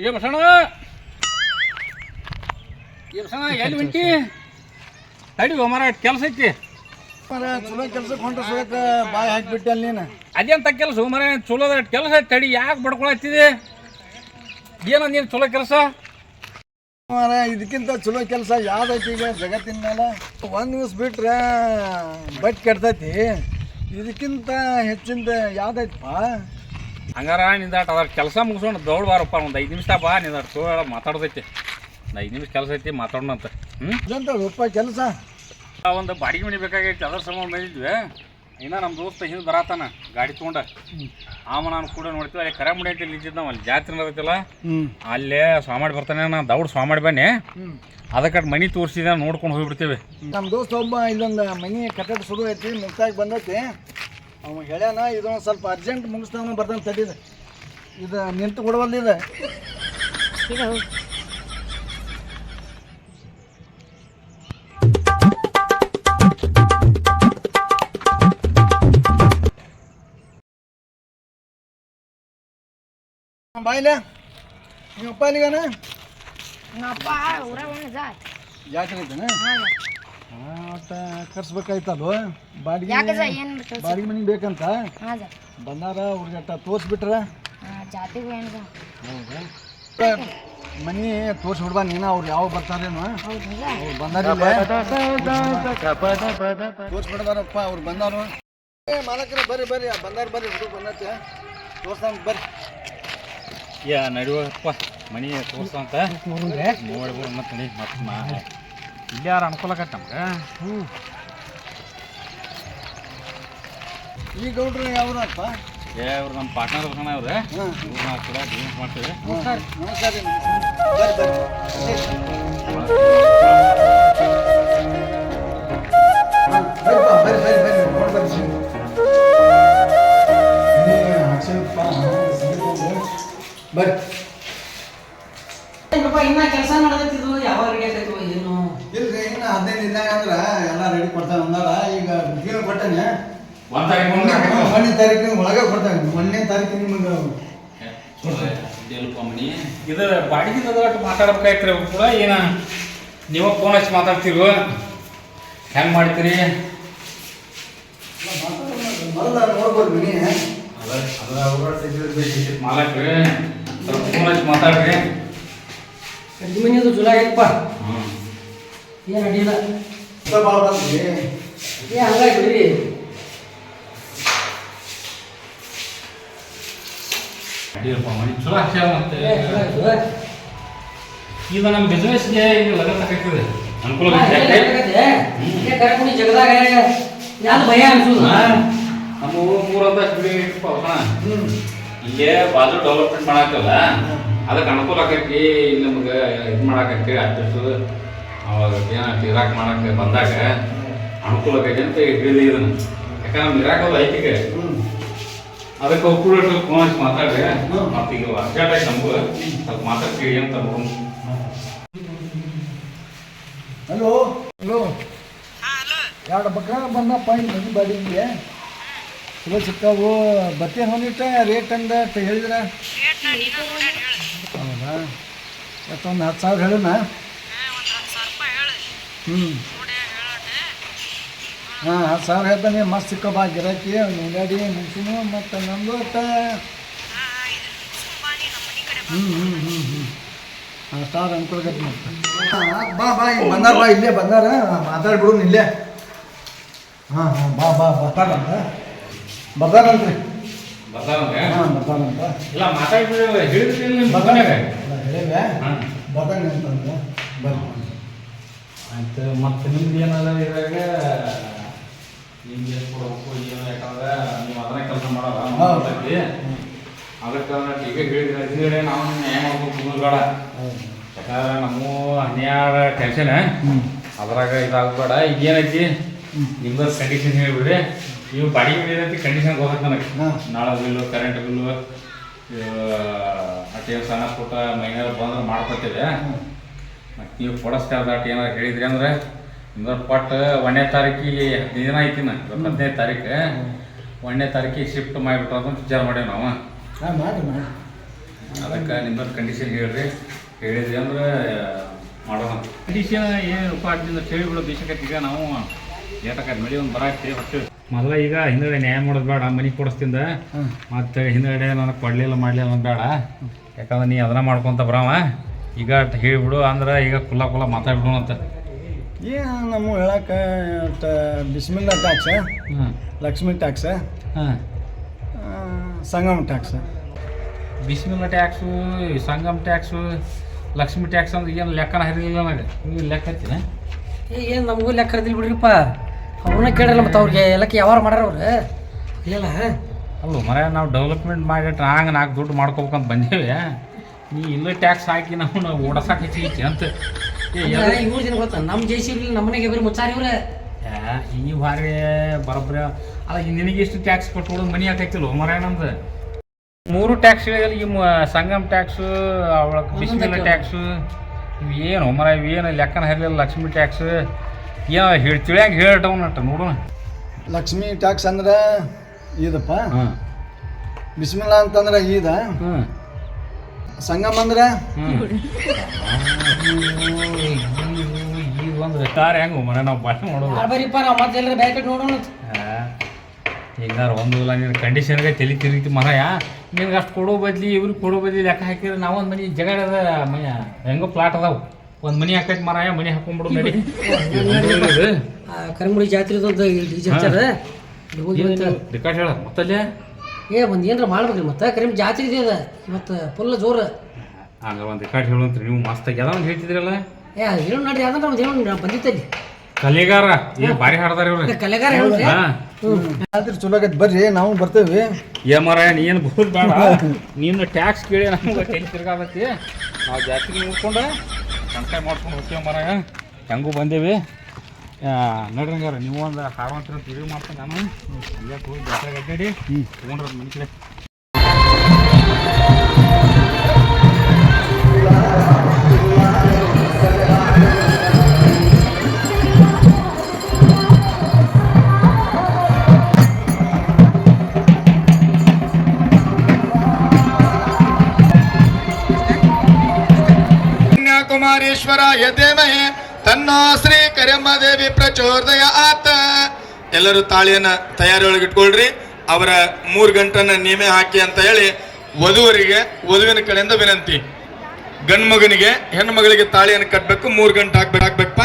ಏ ಬಸಣ್ಣ ಎಲ್ಲಿ ಹೊಂಟಿ ತಡಿ ಮರ ಕೆಲಸ ಐತಿ ಚಲೋ ಕೆಲ್ಸಕ್ಕೆ ಹೊಂಟ ಸುಳಕ್ಕೆ ಬಾಯಿ ಹಾಕಿಬಿಟ್ಟೆ ಅಲ್ಲಿ ನೀನು ಅದೇಂತ ಕೆಲಸ ಮರ ಚಲೋದ ಕೆಲಸ ಐತಿ ತಡಿ ಯಾಕೆ ಬಡ್ಕೊಳತ್ತಿದೆ ಏನ ನೀನು ಚಲೋ ಕೆಲಸ ಮರ ಇದಕ್ಕಿಂತ ಚಲೋ ಕೆಲಸ ಯಾವ್ದೈತಿ ಈಗ ಜಗತ್ತಿನ ಮೇಲೆ ಒಂದು ದಿವ್ಸ ಬಿಟ್ರೆ ಬಟ್ ಕೆಡ್ತೈತಿ ಇದಕ್ಕಿಂತ ಹೆಚ್ಚಿಂದ ಯಾವ್ದೈತಪ್ಪ ಹಂಗಾರ ನಿಂದಾಟ ಅದ್ರ ಕೆಲಸ ಮುಗಿಸೋಣ ದೌಡ್ ಬಾರಪ್ಪ ಒಂದು 5 ನಿಮಿಷ ಬಾ ನಿಂದಾಟ ಚಲೋ ಮಾತಾಡ್ದೈತಿ ಒಂದು 5 ನಿಮಿಷ ಕೆಲಸ ಐತಿ ಮಾತಾಡೋಣಂತ ಇದಂತ ಕೆಲಸ ಒಂದು ಬಾಡಿಗೆ ಮನೆ ಬೇಕಾಗೈತಿ ಅದ್ರ ಸಂಬಂಧ ಬಂದಿದ್ವಿ ಇನ್ನ ನಮ್ಮ ದೋಸ್ತ ಹಿಂದೆ ಬರತ್ತಾನ ಗಾಡಿ ತೊಗೊಂಡ ಆಮ ನಾನು ಕೂಡ ನೋಡ್ತೀವಿ ಅಲ್ಲಿ ಕರೆ ಮುಡಿ ಅಂತ ನಿಂತಿದ್ದ ನಾವು ಅಲ್ಲಿ ಜಾತ್ರೆ ನಡೆದೈತಿಲ್ಲ ಅಲ್ಲೇ ಸ್ವಾಮಿ ಬರ್ತಾನೆ ನಾನು ದೌಡ್ ಸ್ವಾಮಿ ಬನ್ನಿ ಅದಕ್ಕೆ ಮನೆ ತೋರಿಸಿದ ನೋಡ್ಕೊಂಡು ಹೋಗ್ಬಿಡ್ತೇವೆ ನಮ್ಮ ದೋಸ್ತ ಒಬ್ಬ ಇಲ್ಲೊಂದು ಮನೆ ಕಟ್ಟಡ ಶುರು ಐತಿ ಮುಕ್ತಾಗಿ ಬಂದೈತಿ ಅವ ಹೇಳ್ಯಾನ ಇದೊಂದು ಸ್ವಲ್ಪ ಅರ್ಜೆಂಟ್ ಮುಗಿಸ್ತಾವನ ಬರ್ತಾನೆ ತಡೀದ ಇದು ನಿಂತು ಕೊಡವಲ್ಲಿದೆ बायला मी उपाली का ना नपा उरा वन जात जात नाही ना हां आता ಕರ್ಸಬೇಕಾಯ್ತಲ್ವ ಬಾಡಿಗೆ ಯಾಕೆ ಸರ್ ಏನು ಬಿಟ್ಟು ಬಾಡಿಗೆ ಮನೆ ಬೇಕಂತ ಹಾಂ ಸರ್ ಬಂದಾರ ಅವ್ರಿಗೆ ತೋರಿಸ್ಬಿಟ್ರ ಜಾತಿಗೂ ಏನು ಹೌದಾ ಮನೆ ತೋರಿಸ್ಬಿಡ್ಬಾ ನೀನು ಅವ್ರು ಯಾವ ಬರ್ತಾರೇನು ಹೌದಾ ಅವ್ರು ಬಂದಾರ ತೋರಿಸ್ಬಿಡ್ಬಾರಪ್ಪ ಅವ್ರು ಬಂದಾರು ಏ ಮಾಲಕರೇ ಬರ್ರಿ ಬರ್ರಿ ಬಂದಾರ ಬರ್ರಿ ಹುಡುಗ ಬಂದೈತೆ ತೋರ್ಸಂತ ಬರ್ರಿ ಯಾ ನಡುವಪ್ಪ ಮನೆ ತೋರ್ಸಂತ ನೋಡ್ಬೋದು ಮತ್ತೆ ಮತ್ತೆ ಇಲ್ಲಿ ಯಾರು ಅನ್ಕೊಳಕತ್ತ ನಮ್ಗೆ ಈ ಗೌಡ್ರು ಯಾವ್ದಪ್ಪ ಏ ಅವ್ರು ನಮ್ಮ ಪಾರ್ಟ್ನರ್ ಬರ್ತಾನ ಅವ್ರೆ ನಾವು ಕೂಡ ಬಿಸ್ನೆಸ್ ಮಾಡ್ತೀವಿ ನಮಸ್ಕಾರ ನಮಸ್ಕಾರ ಬರ್ರಿ ಬರ್ರಿ ಬರ್ರಿ ಬರ್ರಿ ನೋಡ್ಬರ್ರಿ ಬರ್ರಿ ಇನ್ನ ಕೆಲಸ ನಡೆದೈತಿದು ಯಾವಾಗ ರೆಡಿ ಆಗೈತು ಏನು ಇಲ್ರಿ ಇನ್ನು 15 ದಿನದಾಗ ಅಂದ್ರೆ ಎಲ್ಲ ರೆಡಿ ಕೊಡ್ತಾನೆ ಅಂದಾರ ಈಗ ಬುಕ್ಕಿನ ಕೊಟ್ಟನೆ 1 ತಾರೀಕು 1ನೇ ತಾರೀಕಿನ ಒಳಗೆ ಕೊಡ್ತಾನೆ 1ನೇ ತಾರೀಕು ನಿಮಗೆ ಮನಿ ಇದು ಬಾಡಿಗೆ ಮಾತಾಡ್ಬೇಕಾಯ್ತು ಅವ್ರು ಕೂಡ ಏನ ನೀವು ಫೋನ್ ಹಚ್ಚಿ ಮಾತಾಡ್ತೀವಿ ಹೆಂಗೆ ಮಾಡ್ತೀರಿ ಮೊದಲ ನೋಡ್ಬೋದು ಮನಿ ಮಾಲಕ್ರಿ ಸ್ವಲ್ಪ ಫೋನ್ ಹಚ್ಚಿ ಮಾತಾಡ್ರಿ ಅಡ್ಡಿ ಮನೆಯದು ಚಲೋ ಆಗೈತಪ್ಪ ಏನು ಅಡ್ಡಿಲ್ಲ ಭಾಳ ಬಂದ್ರಿ ಏ ಹಂಗಾಗಿ ಬಿಡ್ರಿ ಅಡ್ಡಿಯಪ್ಪ ಮನೆ ಚಲೋ ಆಗ್ತದೆ ಮತ್ತೆ ಈಗ ನಮ್ಮ ಬಿಸ್ನೆಸ್ಗೆ ಈಗ ಲಗನ್ ತಗೈತದೆ ಅನುಕೂಲ ಕರೆಕ್ಟ್ ಜಗದಾಗ ಯಾರು ಭಯ ಅನ್ಸುದ ನಮ್ಮ ಮೂರಂತ ಬಿಡಿ ಇಲ್ಲೇ ಬಾಜು ಡೆವಲಪ್ಮೆಂಟ್ ಮಾಡಾಕಲ್ಲ ಅದಕ್ಕೆ ಅನುಕೂಲ ಆಕೈತಿ ಇಲ್ಲಿ ನಮ್ಗೆ ಇದು ಮಾಡಾಕೈತಿ ಅಡ್ಜಸ್ಟ್ ಅವಾಗ ಏನು ಇರಾಕ್ ಮಾಡಕ್ಕೆ ಬಂದಾಗ ಅನುಕೂಲ ಆಗೈತಿ ಅಂತ ಹೇಳಿದೆ ಇದನ್ನು ಯಾಕಂದ್ರೆ ನಮ್ಗೆ ಇರಾಕೋದು ಐತಿಗೆ ಅದಕ್ಕೆ ಒಬ್ಬರು ಫೋನ್ ಹಚ್ಚಿ ಮಾತಾಡ್ರಿ ಮತ್ತೆ ಈಗ ಅರ್ಜೆಂಟ್ ಆಯ್ತು ನಮಗೂ ಸ್ವಲ್ಪ ಮಾತಾಡ್ತೀವಿ ಅಂತ ಹಲೋ ಹಲೋ ಎರಡು ಬಕ್ರ ಬಂದಪ್ಪ ಇಲ್ಲಿ ಮನೆ ಬಾಡಿಗೆ ಚಲೋ ಸಿಕ್ಕಾವು ಬತ್ತೇನು ಹೊಂದಿಟ್ಟ ರೇಟ್ ಅಂದ ಹೇಳಿದ್ರ ಹೌದಾ ಮತ್ತೊಂದು 10,000 ಹೇಳೋಣ ಹಾಂ 10,000 ಹೇಳ್ತಾನೆ ಮಸ್ತ್ ಸಿಕ್ಕಬಾ ಗಿರಾಕಿ ಉಳ್ಳಾಡಿ ಮೆಣಸಿನು ಮತ್ತು ನಮ್ಮದು ಒಟ್ಟು ಸ್ಟಾರ್ ಅನ್ಕೊಳ್ಗತ್ತೆ ಮತ್ತೆ ಬಾ ಬಾ ಈಗ ಬಂದಾರ ಬಾ ಇಲ್ಲೇ ಬಂದಾರ ಮಾತಾಡ್ಬಿಡು ಇಲ್ಲೇ ಹಾಂ ಹಾಂ ಬಾ ಬಾ ಬರ್ತಾರಂತ ಬರ್ತಾರಂತ್ರಿ ಹಾಂ ಬರ್ತಾರಂತ ಇಲ್ಲ ಮಾತಾಡ್ಬಿಡಿ ಹೇಳಿದ್ರಿ ನಿಮ್ಮ ಬರ್ತಾನೆ ಹೇಳಿವೆ ಬರ್ತಾನೆ ಅಂತಂದ್ರೆ ಬರ್ರಿ ಆಯ್ತು ಮತ್ತೆ ನಿಮ್ದು ಏನಾದ ಇದ್ರಾಗ ನಿಮ್ಗೆ ಎಷ್ಟು ಕೊಡಬೇಕು ಏನು ಯಾಕಂದ್ರೆ ನೀವು ಅದನ್ನ ಕೆಲಸ ಮಾಡಲ್ಲ ಮಾತಾಡ್ತಿ ಅದಕ್ಕೆ ಈಗ ಹೇಳಿದ್ರೆ ಹಿಂದ್ಗಡೆ ನಾವು ನ್ಯಾಯ ಮಾಡ್ಬೇಕು ಬೇಡ ಯಾಕಂದ್ರೆ ನಮ್ಮ ಅನ್ಯಾರ ಟೆನ್ಷನ್ ಅದ್ರಾಗ ಇದಾಗಬೇಡ ಈಗ ಏನೈತಿ ನಿಮ್ದು ಕಂಡೀಷನ್ ಹೇಳಿಬಿಡ್ರಿ ನೀವು ಬಾಡಿಗೆ ಏನೈತಿ ಕಂಡೀಷನ್ ಹೋಗತ್ತೆ ನನಗೆ ನಾಳೆ ಬಿಲ್ಲು ಕರೆಂಟ್ ಬಿಲ್ಲು ಅಷ್ಟೇ ಸಣ್ಣ ಪುಟ್ಟ ಮೈನರ್ ಬಂದ್ರೆ ಮಾಡ್ಕೊತೇವೆ ಮತ್ತು ನೀವು ಕೊಡಿಸ್ತಾ ದಾಟ್ ಏನಾರು ಹೇಳಿದ್ರಿ ಅಂದ್ರೆ ನಿಮ್ದು ಪಟ್ಟು 1ನೇ ತಾರೀಕಿಗೆ 15 ದಿನ ಐತಿ ನಾ 15ನೇ ತಾರೀಕು 1ನೇ ತಾರೀಕಿಗೆ ಶಿಫ್ಟ್ ಮಾಡಿಬಿಟ್ರು ಅಂತ ವಿಚಾರ ಮಾಡೇವಿ ನಾವು ಹಾಂ ಮಾಡಿ ಮಾಡಿ ಅದಕ್ಕೆ ನಿಮ್ಮದು ಕಂಡೀಷನ್ ಹೇಳ್ರಿ, ಹೇಳಿದ್ರಿ ಅಂದ್ರೆ ಮಾಡೋಣ. ಕಂಡೀಷನ್ ಏನಪ್ಪ ಅದರಿಂದ ಕೇಳಿಬಿಡೋ ಬೇಸಕೈತಿ. ಈಗ ನಾವು ಏಟಕ್ಕೆ ಮಳಿ ಒಂದು ಬರಾಕ್ತಿ ಹೊಟ್ಟೆ ಮೊದಲ ಈಗ ಹಿಂದಗಡೆ ನ್ಯಾಯ ಮಾಡೋದು ಬೇಡ, ಮನೆ ಕೊಡಿಸ್ತಿಂದ ಮತ್ತು ಹಿಂದಗಡೆ ನನಗೆ ಕೊಡಲಿಲ್ಲ ಮಾಡಲಿಲ್ಲ ಅನ್ನೋದು ಬೇಡ. ಯಾಕಂದ್ರೆ ನೀ ಅದನ್ನ ಮಾಡ್ಕೊತ ಬರವ. ಈಗ ಹೇಳಿಬಿಡು ಅಂದ್ರೆ ಈಗ ಕುಲ್ಲ ಮಾತಾಡ್ಬಿಡು ಅಂತ. ಏನು ನಮ್ಮ ಹೇಳಕ್ಕೆ Bismillah tax, Lakshmi tax, Sangam tax. Bismillah tax, Sangam tax, Lakshmi tax ಅಂದ್ರೆ ಏನು ಲೆಕ್ಕನ ಹರಿಲಿಲ್ಲ ನನಗೆ. ನೀವು ಲೆಕ್ಕ ಹಚ್ಚಿನ ಏನು ನಮಗೂ ಲೆಕ್ಕ ಹರಿದಿಲ್ಲ ಬಿಡ್ರಿಪ್ಪ. ಅವ್ರನ್ನ ಕೇಳಲ್ಲ ಮತ್ತು ಅವ್ರಿಗೆ ಎಲ್ಲಕ್ಕೆ ಯಾವಾರ ಮಾಡ್ಯಾರ ಅವ್ರು ಇಲ್ಲ. ಅಲ್ಲ ಮರ ನಾವು ಡೆವಲಪ್ಮೆಂಟ್ ಮಾಡಿಟ್ಟು ಹಂಗೆ ನಾಲ್ಕು ದುಡ್ಡು ಮಾಡ್ಕೋಬೇಕಂತ ಬಂದೇವೆ. ನೀ ಇಲ್ಲೇ ಟ್ಯಾಕ್ಸ್ ಹಾಕಿ ನಾವು ಓಡಸಾಕ ಹೆಚ್ಚಿ ಅಂತ. ಇವ್ರು ಜನ ಗೊತ್ತಾ ನಮ್ಮ ಜೈಸಿರ್ಲಿ ನಮ್ಮ ಮನೆಗೆ ಬರೀ ಮುಚ್ಚಾರ ಇವ್ರೆ. ಈ ಬಾರಿ ಬರೋಬ್ಬರ ಅಲ್ಲ. ನಿನಗೆ ಎಷ್ಟು ಟ್ಯಾಕ್ಸ್ ಕೊಟ್ಟು ಮನಿ ಹಾಕೈತಿಲ್ಲ ಮರ ನಮ್ದು. 3 ಟ್ಯಾಕ್ಸ್ಗಳಲ್ಲಿ ಈ ಸಂಗಮ್ ಟ್ಯಾಕ್ಸು, ಅವಳ ಬಿಸ್ಮಿಲ್ಲಾ ಟ್ಯಾಕ್ಸು, ಇವೇನು ಮರ ಇವೇನು ಲೆಕ್ಕನ ಹರಿಲಿಲ್ಲ. ಲಕ್ಷ್ಮಿ ಟ್ಯಾಕ್ಸ್ ಏನು ತಿಳಿಯಾಗಿ ಹೇಳ್ಟವನಟ್ಟ ನೋಡೋಣ. ಲಕ್ಷ್ಮಿ ಟ್ಯಾಕ್ಸ್ ಅಂದ್ರೆ ಇದಪ್ಪ, ಬಿಸ್ಮಿಲ್ಲಾ ಅಂತಂದ್ರೆ ಈದ, ಸಂಗಮ್ ಅಂದ್ರೆ ಈಗ ಒಂದು ರೆಟಾರ್ ಹೆಂಗೆ ಮರ ನಾವು ಭಾಷೆ ಮಾಡೋದು. ಬರೀಪ್ಪ ನಾವು ಮತ್ತೆ ಎಲ್ಲರೂ ಬೇರೆ ಕಡೆ ನೋಡೋಣ. ಹಿಂಗಾರು ಒಂದು ಇಲ್ಲ ನಿನ್ನ ಕಂಡೀಷನ್ಗೆ ತಲೆ ತಿರುಗಿತಿ ಮರಯ. ನಿನ್ಗೆ ಅಷ್ಟು ಕೊಡೋ ಬದ್ಲಿ ಇವ್ರಿಗೆ ಕೊಡೋ ಬದ್ಲಿ ಲೆಕ್ಕ ಹಾಕಿದ್ರೆ ನಾವು ಒಂದು ಮನೆ ಜಗ ಅದ ಮನೆ ಹೆಂಗೋ ಪ್ಲಾಟ್ ಅದಾವು. ಒಂದು ಮನೆ ಹಾಕೈತಿ ಮರ, ಮನೆ ಹಾಕೊಂಡ್ಬಿಡು ನಡಿ. ಕರಿಮುಡಿ ಜಾತ್ರೆ ರಿಕಾರ್ಡ್ ಹೇಳ ಮತ್ತಲ್ಲೇ ಒಂದು ಏನಾರ ಮಾಡ್ಬೇಕ್ರಿ. ಮತ್ತೆ ಕರಿಮುಡಿ ಜಾತ್ರೆ ಇದೆ ಅದ ಇವತ್ತು ಫುಲ್ ಜೋರು. ಹಂಗ ಒಂದು ರಿಕಾರ್ಡ್ ಹೇಳುವಂತ್ರಿ ನೀವು ಮಸ್ತಾಗಿ ಯಾವ್ದು ಒಂದು ಹೇಳ್ತಿದ್ರಲ್ಲ. ಹೇಳು ನಡ್ರಿ ಅದಂದ್ರೆ ಒಂದು ಹೇಳು ಬಂದಿತ್ತಲ್ಲಿ ಕಲೆಗಾರ ಏನು ಭಾರಿ ಹಾಡ್ದಾರ ಇವ್ರು. ಕಲೆಗಾರ ಹೇಳಿದ್ರಿ ಆದ್ರೆ ಚಲೋ ಆಗೈತೆ ಬರ್ರಿ, ನಾವು ಬರ್ತೇವೆ. ಮರ ನೀನು ಬೋದು ಬೇಡ, ನೀನು ಟ್ಯಾಕ್ಸ್ ಕೇಳಿ ನಮ್ಗೆ ತಲೆ ತಿರ್ಗಾದತಿ. ನಾವು ಜಾಸ್ತಿ ನೋಡ್ಕೊಂಡು ಸಂಸ್ಥೆ ಮಾಡ್ಕೊಂಡು ಹೋಗ್ತೀವಿ ಮರ. ಹೆಂಗೂ ಬಂದೇವಿ ನಡ್ರಿ. ಹಂಗಾರ ನೀವು ಒಂದು ಹಾಡುವಂತ ತಿರುಗಿ ಮಾಡ್ತೀನಿ ನಾನು. ಹಂಗೆ ಹೋಗಿ ಜಾತ್ರೆಗೆ ಅಡ್ಡಾಡಿ ತೊಗೊಂಡ್ರೆ ಮನೆ ಕಡೆ. ಕುಮಾರೇಶ್ವರಾಯ ಧೀಮಹಿ ತನ್ನೋ ಶ್ರೀ ಕರಿಯಮ್ಮದೇವಿ ಪ್ರಚೋದಯಾತ್. ಎಲ್ಲರೂ ತಾಳಿಯನ್ನ ತಯಾರಿಯೊಳಗೆ ಇಟ್ಕೊಳ್ರಿ. ಅವರ 3 ಗಂಟನ್ನ ನೇಮೆ ಹಾಕಿ ಅಂತ ಹೇಳಿ ವಧುವರಿಗೆ ವಧುವಿನ ಕಡೆಯಿಂದ ವಿನಂತಿ. ಗಂಡು ಮಗನಿಗೆ ಹೆಣ್ಣು ಮಗಳಿಗೆ ತಾಳಿಯನ್ನು ಕಟ್ಟಬೇಕು, 3 ಗಂಟೆ ಹಾಕ್ಬೇಕಪ್ಪ.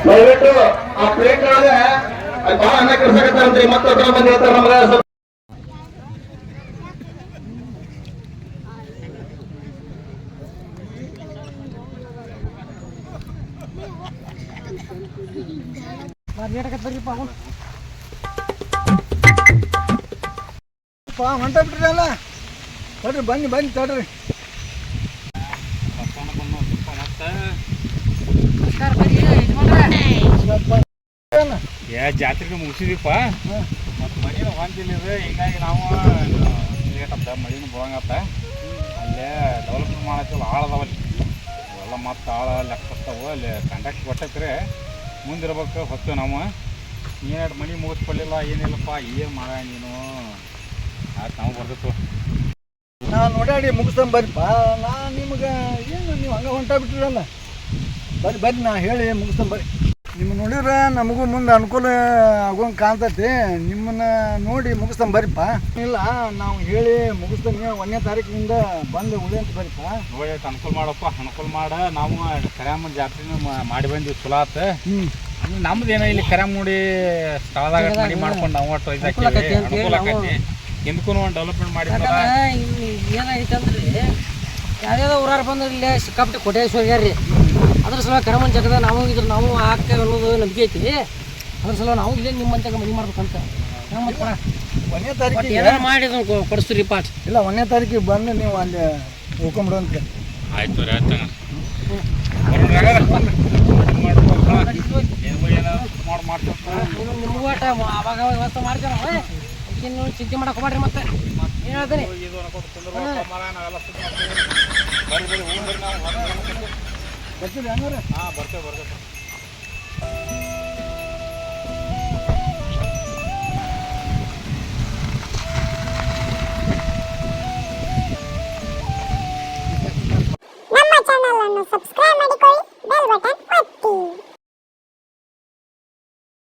ದಯವಿಟ್ಟು ಆ ಪ್ಲೇಟ್ ಒಳಗೆ ಭಾಳ ಅನ್ನ ಕೆಲ್ಸಕತ್ತಾರಂತ್ರಿ. ಮತ್ತೆ ಮಂದಿ ಹೇಳ್ತಾರೆ ನಮ್ಗೆ ಹೊಂಟ ಬಿಟ್ರಲ್ಲ. ತಡ್ರಿ ಬನ್ನಿ ತಡ್ರಿ. ಜಾತ್ರೆಗೆ ಮುಗಿಸಿದೀಪ ಮತ್ತು ಮಳಿನ ಹೊಂದಿಲ್ಲ. ಹಿಂಗಾಗಿ ನಾವು ಲೇಟ್ ಆಗ್ತ ಮಳಿನ ಬರೋಂಗತ್ತ. ಅಲ್ಲೇ ಡೆವಲಪ್ಮೆಂಟ್ ಮಾಡತ್ತಿಲ್ಲ, ಆಳದವಲ್ಲಿ ಅವೆಲ್ಲ ಮತ್ತು ಆಳ ಲೆಕ್ಕ ಬರ್ತಾವೆ. ಅಲ್ಲಿ ಕಂಡಕ್ಟ್ ಕೊಟ್ಟಕ್ರೆ ಮುಂದಿರ್ಬೇಕು ಹೊತ್ತು ನಾವು. ಏನಾದ್ರು ಮನೆ ಮುಗಿಸ್ಕೊಳ್ಳಿಲ್ಲ ಏನಿಲ್ಲಪ್ಪ, ಏನು ಮಾಡ ನೀನು ಆಯ್ತು ನಾವು ಬರ್ತಿತ್ತು. ನಾನು ಓಡಾಡಿ ಮುಗಿಸ್ಕೊಂಡ್ ಬರ್ರಿಪ್ಪ. ನಿಮ್ಗೆ ಏನು ನೀವು ಹಂಗೆ ಹೊಂಟ ಬಿಟ್ಟಿರಲ್ಲ. ಬರ್ರಿ ನಾ ಹೇಳಿ ಮುಗಿಸ್ಕೊಂಡ್ ಬರ್ರಿ. ನಿಮ್ಮ ನೋಡಿದ್ರೆ ನಮಗೂ ಮುಂದೆ ಅನುಕೂಲ ಆಗೋಂಗೆ ಕಾಣ್ತೈತಿ. ನಿಮ್ಮನ್ನ ನೋಡಿ ಮುಗಿಸ್ಕೊಂಡ್ ಬರ್ರಿಪ್ಪ. ಇಲ್ಲ ನಾವು ಹೇಳಿ ಮುಗಿಸ್ದಂಗೆ 1ನೇ ತಾರೀಕಿನಿಂದ ಬಂದು ಉಳಿ ಅಂತ ಬರ್ರಿಪ್ಪ. ನೋಡಿ ಅನುಕೂಲ ಮಾಡಪ್ಪ, ಅನುಕೂಲ ಮಾಡ. ನಾವು ಕರಿಯಮ್ಮನ ಜಾತ್ರೆನೂ ಮಾಡಿ ಬಂದಿವಿ, ಚಲೋ ಆತ. ನಮ್ದು ಏನೋ ಇಲ್ಲಿ ಕರಿಯಮ್ಮಡಿ ಸ್ಥಳದಾಗ ಮನೆ ಮಾಡ್ಕೊಂಡು ನಾವು ಒಟ್ಟು ಅನುಕೂಲ ಆಕೈತಿ. ಹಿಂದಕ್ಕೂ ಒಂದು ಡೆವಲಪ್ಮೆಂಟ್ ಮಾಡಿ ಏನಾಗೈತೆ ಅಂದ್ರೆ ಯಾವ್ಯಾವ ಊರಾರು ಬಂದ್ರೆ ಇಲ್ಲೇ ಸಿಕ್ಕಾಪಟ್ಟೆ ಕೋಟೇಶ್ವರ್ಯಾರ್ರಿ. ಅದ್ರ ಸಲ ಕರಿಯಮ್ಮನ ಜಾಗದಾಗ ನಾವು ಹಾಕ್ತೇವೆ ಅನ್ನೋದು ನಂಬಿಕೆ ಐತಿ. ಅದ್ರ ಸಲ ನಾವು ಇಲ್ಲೇ ನಿಮ್ಮಂತಾಗ ಮನೆ ಮಾಡ್ಬೇಕಂತ ಹ್ಞೂ ಮತ್ತೆ ಕೊಡ. ಒಂದನೇ ಒಟ್ಟು ತಾರೀಕಿಗೆ ಏನಾರು ಮಾಡಿ ಅದನ್ನ ಕೊಡಿಸ್ತೀರಿ ಪಾಠ. ಇಲ್ಲ 1ನೇ ತಾರೀಕಿಗೆ ಬಂದು ನೀವು ಅಲ್ಲಿ ಹೋಗ್ಕೊಂಬಿಡುವಂತೆ. ಆಯ್ತು ರೀ ಆಯ್ತು ನಿಮಗೂ ಆಟ ಅವಾಗ ವ್ಯವಸ್ಥೆ ಮಾಡ್ತೇವೆ. ಇನ್ನು ಚಿಂತೆ ಮಾಡಕ್ಕೆ ಹೋಗ್ಬೇಡ್ರಿ. ಮತ್ತೆ ಏನು ಹೇಳ್ತೀನಿ ಬರ್ತೀರಿ ಹಂಗಾರೆ? ಹಾಂ ಬರ್ತೇವೆ. ನಮ್ಮ ಚಾನೆಲ್ ಅನ್ನು ಸಬ್ಸ್ಕ್ರೈಬ್ ಮಾಡಿಕೊಳ್ಳಿ, ಬೆಲ್ ಬಟನ್